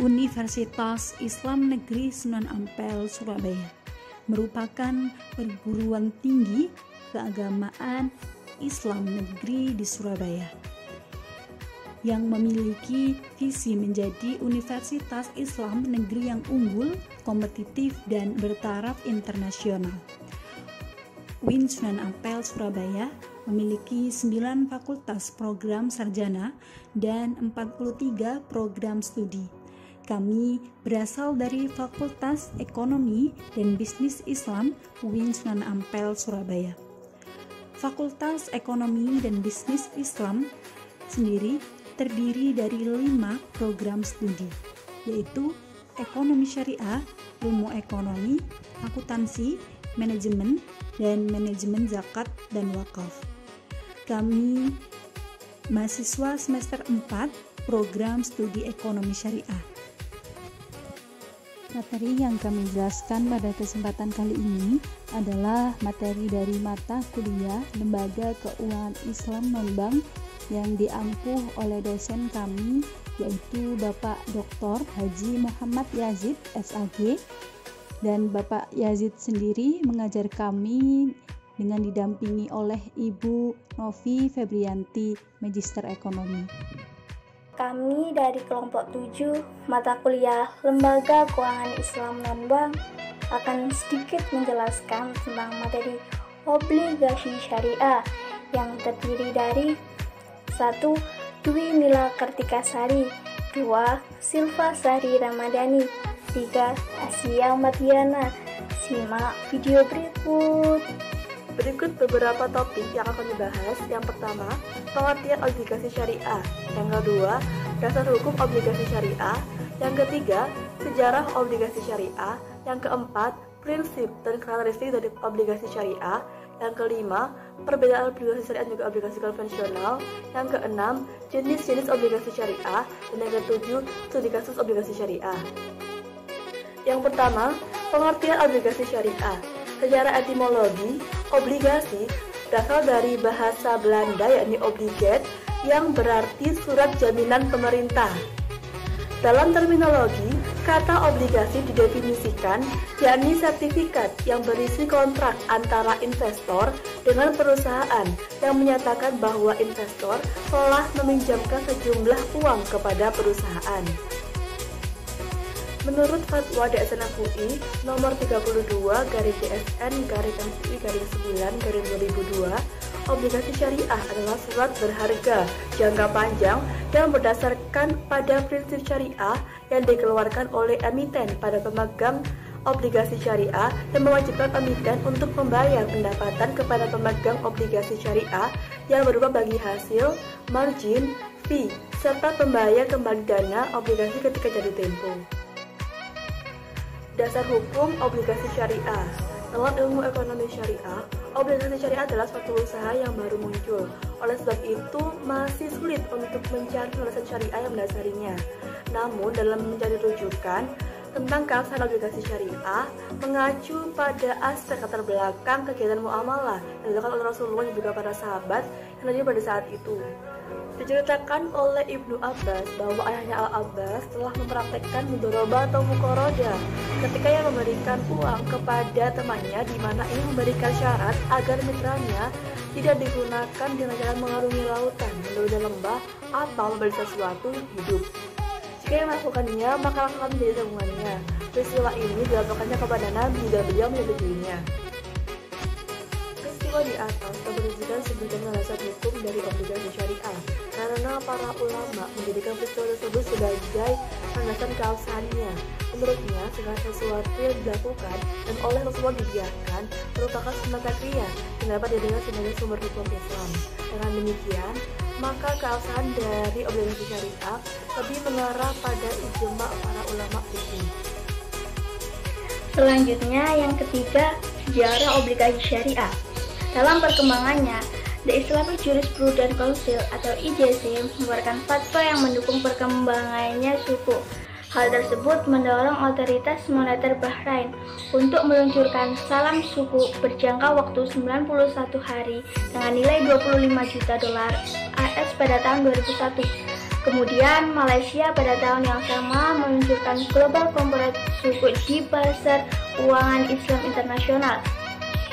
Universitas Islam Negeri Sunan Ampel, Surabaya merupakan perguruan tinggi keagamaan Islam negeri di Surabaya yang memiliki visi menjadi universitas Islam negeri yang unggul, kompetitif, dan bertaraf internasional. UIN Sunan Ampel, Surabaya memiliki 9 fakultas program sarjana dan 43 program studi. Kami berasal dari Fakultas Ekonomi dan Bisnis Islam UIN Sunan Ampel, Surabaya. Fakultas Ekonomi dan Bisnis Islam sendiri terdiri dari 5 program studi, yaitu Ekonomi Syariah, Ilmu Ekonomi, Akuntansi, Manajemen, dan Manajemen Zakat dan Wakaf. Kami mahasiswa semester 4 program studi Ekonomi Syariah. Materi yang kami jelaskan pada kesempatan kali ini adalah materi dari mata kuliah Lembaga Keuangan Islam Non-Bank yang diampuh oleh dosen kami, yaitu Bapak Dr. Haji Muhammad Yazid, SAG, dan Bapak Yazid sendiri mengajar kami dengan didampingi oleh Ibu Novi Febrianti, Magister Ekonomi. Kami dari kelompok 7 mata kuliah Lembaga Keuangan Islam Non-Bank akan sedikit menjelaskan tentang materi obligasi syariah yang terdiri dari 1. Dwi Nila Kartikasari, 2. Silva Sari Ramadhani, 3. Asia Madiana. Simak video berikut. Berikut beberapa topik yang akan dibahas. Yang pertama, pengertian obligasi syariah. Yang kedua, dasar hukum obligasi syariah. Yang ketiga, sejarah obligasi syariah. Yang keempat, prinsip dan karakteristik dari obligasi syariah. Yang kelima, perbedaan obligasi syariah dan juga obligasi konvensional. Yang keenam, jenis-jenis obligasi syariah. Dan yang ketujuh, studi kasus obligasi syariah. Yang pertama, pengertian obligasi syariah. Secara etimologi, obligasi berasal dari bahasa Belanda yakni obligat yang berarti surat jaminan pemerintah. Dalam terminologi, kata obligasi didefinisikan yakni sertifikat yang berisi kontrak antara investor dengan perusahaan yang menyatakan bahwa investor telah meminjamkan sejumlah uang kepada perusahaan. Menurut Fatwa DSN MUI nomor 32/DSN/MUI/9/2002, obligasi syariah adalah surat berharga jangka panjang yang berdasarkan pada prinsip syariah yang dikeluarkan oleh emiten pada pemegang obligasi syariah yang mewajibkan emiten untuk membayar pendapatan kepada pemegang obligasi syariah yang berupa bagi hasil, margin, fee, serta pembayar kembali dana obligasi ketika jatuh tempo. Dasar hukum obligasi syariah. Dalam ilmu ekonomi syariah, obligasi syariah adalah suatu usaha yang baru muncul. Oleh sebab itu, masih sulit untuk mencari landasan syariah yang mendasarinya. Namun, dalam mencari rujukan tentang keabsahan obligasi syariah, mengacu pada aspek latar belakang kegiatan muamalah yang dilakukan oleh Rasulullah dan juga para sahabat yang terjadi pada saat itu. Diceritakan oleh Ibnu Abbas bahwa ayahnya Al-Abbas telah mempraktekkan mudharabah atau mukorodah ketika ia memberikan uang kepada temannya, di mana ia memberikan syarat agar mitranya tidak digunakan dengan cara mengarungi lautan, menuju lembah, atau membeli sesuatu yang hidup. Jika ia melakukannya, maka akan menjadi tabungannya. Peristiwa ini dilaporkannya kepada Nabi dan beliau menyetujuinya. Peristiwa di atas menunjukkan sebagian alasan hukum dari obligasi syariah, karena para ulama menjadikan peristiwa tersebut sebagai landasan keabsahannya. Menurutnya, segala sesuatu yang dilakukan dan oleh Rasulullah dibiarkan merupakan sunnah takriyah yang dapat dilihat sebagai sumber hukum Islam. Dengan demikian, maka keabsahan dari obligasi syariah lebih mengarah pada ijma para ulama fikih. Selanjutnya, yang ketiga, sejarah obligasi syariah. Dalam perkembangannya, The Islamic Jurisprudence Council atau IJC mengeluarkan fatwa yang mendukung perkembangannya suku. Hal tersebut mendorong otoritas moneter Bahrain untuk meluncurkan salam suku berjangka waktu 91 hari dengan nilai $25 juta AS pada tahun 2001. Kemudian Malaysia pada tahun yang sama meluncurkan Global Corporate Sukuk di Pasar Keuangan Islam Internasional.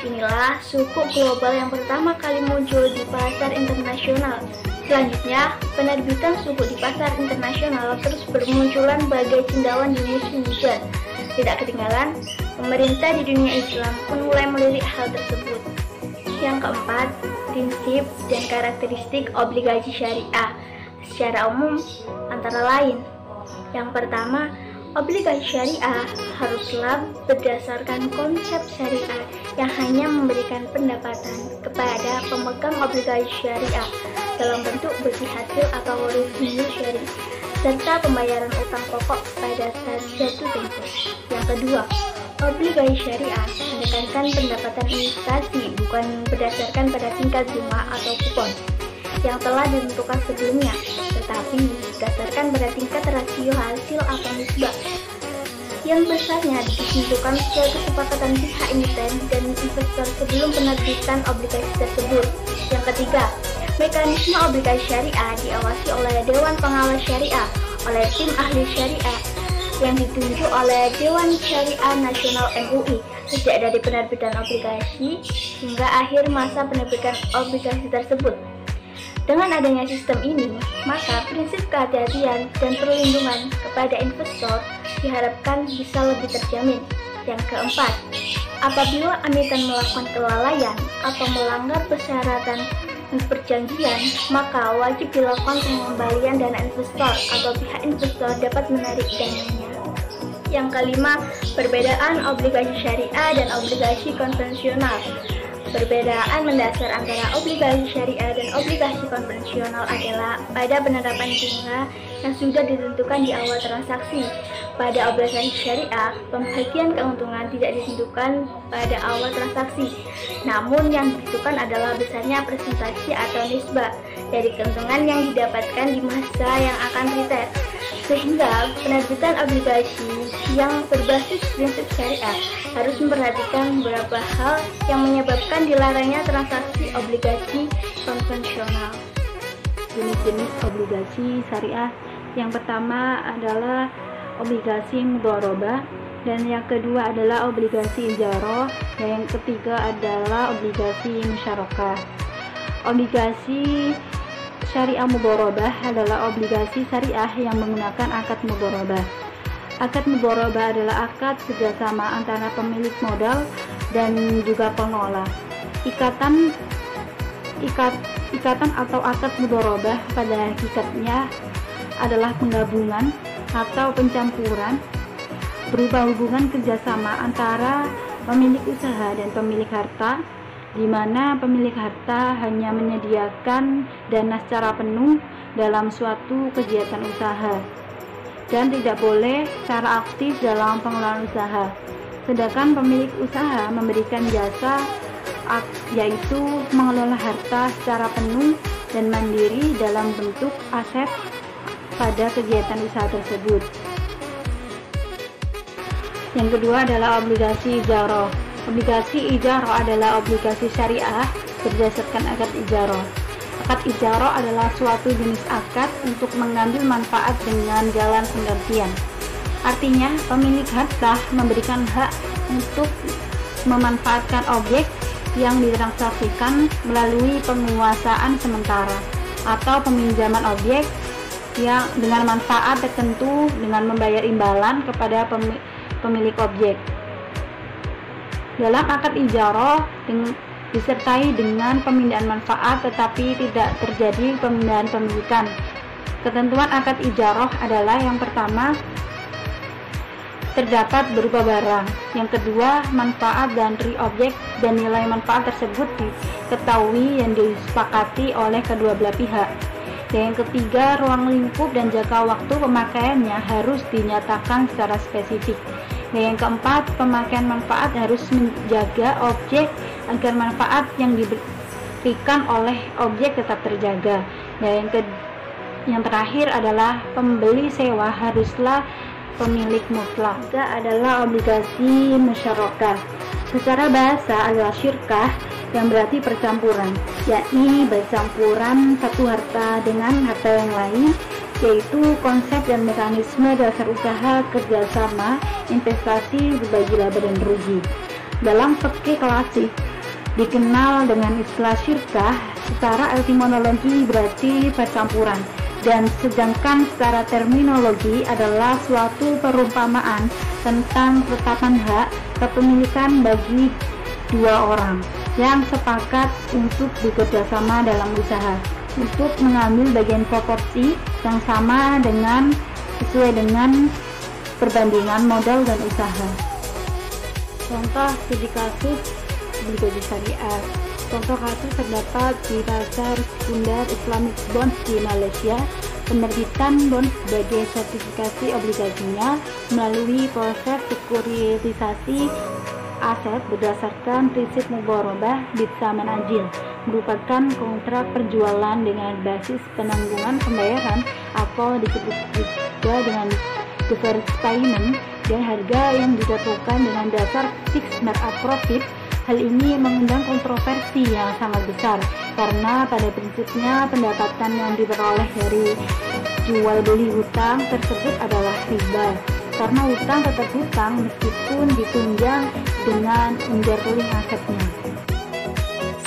Inilah sukuk global yang pertama kali muncul di pasar internasional. Selanjutnya, penerbitan sukuk di pasar internasional terus bermunculan bagai cendawan di musim hujan. Tidak ketinggalan, pemerintah di dunia Islam pun mulai melirik hal tersebut. Yang keempat, prinsip dan karakteristik obligasi syariah. Secara umum, antara lain, yang pertama, obligasi syariah haruslah berdasarkan konsep syariah yang hanya memberikan pendapatan kepada pemegang obligasi syariah dalam bentuk bagi hasil atau revenue syari, serta pembayaran utang pokok pada saat jatuh tempo. Yang kedua, obligasi syariah menekankan pendapatan investasi bukan berdasarkan pada tingkat bunga atau kupon yang telah ditentukan sebelumnya, tetapi berdasarkan pada tingkat rasio hasil atau nisbah yang besarnya ditentukan sesuai kesepakatan pihak emiten dan investor sebelum penerbitan obligasi tersebut. Yang ketiga, mekanisme obligasi syariah diawasi oleh Dewan Pengawas Syariah oleh tim ahli syariah yang ditunjuk oleh Dewan Syariah Nasional MUI sejak dari penerbitan obligasi hingga akhir masa penerbitan obligasi tersebut. Dengan adanya sistem ini, maka prinsip kehati-hatian dan perlindungan kepada investor diharapkan bisa lebih terjamin. Yang keempat, apabila emiten melakukan kelalaian atau melanggar persyaratan perjanjian, maka wajib dilakukan pengembalian dana investor atau pihak investor dapat menarik dananya. Yang kelima, perbedaan obligasi syariah dan obligasi konvensional. Perbedaan mendasar antara obligasi syariah dan obligasi konvensional adalah pada penerapan bunga yang sudah ditentukan di awal transaksi. Pada obligasi syariah, pembagian keuntungan tidak ditentukan pada awal transaksi, namun yang ditentukan adalah besarnya presentasi atau nisbah dari keuntungan yang didapatkan di masa yang akan retire. Sehingga penerbitan obligasi yang berbasis prinsip syariah harus memperhatikan beberapa hal yang menyebabkan dilarangnya transaksi obligasi konvensional. Jenis-jenis obligasi syariah yang pertama adalah obligasi mudharabah, dan yang kedua adalah obligasi ijarah, dan yang ketiga adalah obligasi musyarakah. Obligasi syariah mudharabah adalah obligasi syariah yang menggunakan akad mudharabah. Akad mudharabah adalah akad kerjasama antara pemilik modal dan juga pengelola. Ikatan atau akad mudharabah pada hakikatnya adalah penggabungan atau pencampuran berupa hubungan kerjasama antara pemilik usaha dan pemilik harta, di mana pemilik harta hanya menyediakan dana secara penuh dalam suatu kegiatan usaha dan tidak boleh secara aktif dalam pengelolaan usaha, sedangkan pemilik usaha memberikan jasa yaitu mengelola harta secara penuh dan mandiri dalam bentuk aset pada kegiatan usaha tersebut. Yang kedua adalah obligasi ijarah. Obligasi ijarah adalah obligasi syariah berdasarkan akad ijarah. Akad ijarah adalah suatu jenis akad untuk mengambil manfaat dengan jalan penggantian. Artinya, pemilik harta memberikan hak untuk memanfaatkan objek yang ditransaksikan melalui penguasaan sementara atau peminjaman objek yang dengan manfaat tertentu dengan membayar imbalan kepada pemilik objek. Dalam akad ijarah disertai dengan pemindahan manfaat tetapi tidak terjadi pemindahan pemilikan. Ketentuan akad ijarah adalah yang pertama, terdapat berupa barang. Yang kedua, manfaat dari objek dan nilai manfaat tersebut diketahui dan disepakati oleh kedua belah pihak. Dan yang ketiga, ruang lingkup dan jangka waktu pemakaiannya harus dinyatakan secara spesifik. Dan yang keempat, pemakaian manfaat harus menjaga objek agar manfaat yang diberikan oleh objek tetap terjaga. Dan yang terakhir adalah pembeli sewa haruslah pemilik mutlak. Ketiga adalah obligasi musyarakah. Secara bahasa adalah syirkah yang berarti percampuran, yakni bercampuran satu harta dengan harta yang lain yaitu konsep dan mekanisme dasar usaha kerjasama, investasi, berbagi laba dan rugi. Dalam fikih klasik dikenal dengan istilah syirkah, secara etimologi berarti percampuran, dan sedangkan secara terminologi adalah suatu perumpamaan tentang ketetapan hak kepemilikan bagi dua orang yang sepakat untuk bekerjasama dalam usaha untuk mengambil bagian proporsi yang sama sesuai dengan perbandingan modal dan usaha. Contoh studi kasus obligasi syariah. Contoh kasus terdapat di pasar sekunder Islamic Bonds di Malaysia. Penerbitan bonds sebagai sertifikasi obligasinya melalui proses sekuritisasi aset berdasarkan prinsip mudharabah bitsaman ajil, merupakan kontrak perjualan dengan basis penanggungan pembayaran atau disebut juga dengan deferred payment, dan harga yang dijatuhkan dengan dasar fixed markup profit. Hal ini mengundang kontroversi yang sangat besar karena pada prinsipnya pendapatan yang diperoleh dari jual beli hutang tersebut adalah riba, karena hutang tetap hutang meskipun ditunjang dengan ujar tulis asetnya.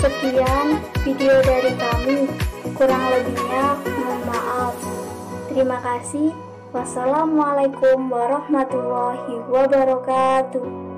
Sekian video dari kami, kurang lebihnya mohon maaf. Terima kasih. Wassalamualaikum warahmatullahi wabarakatuh.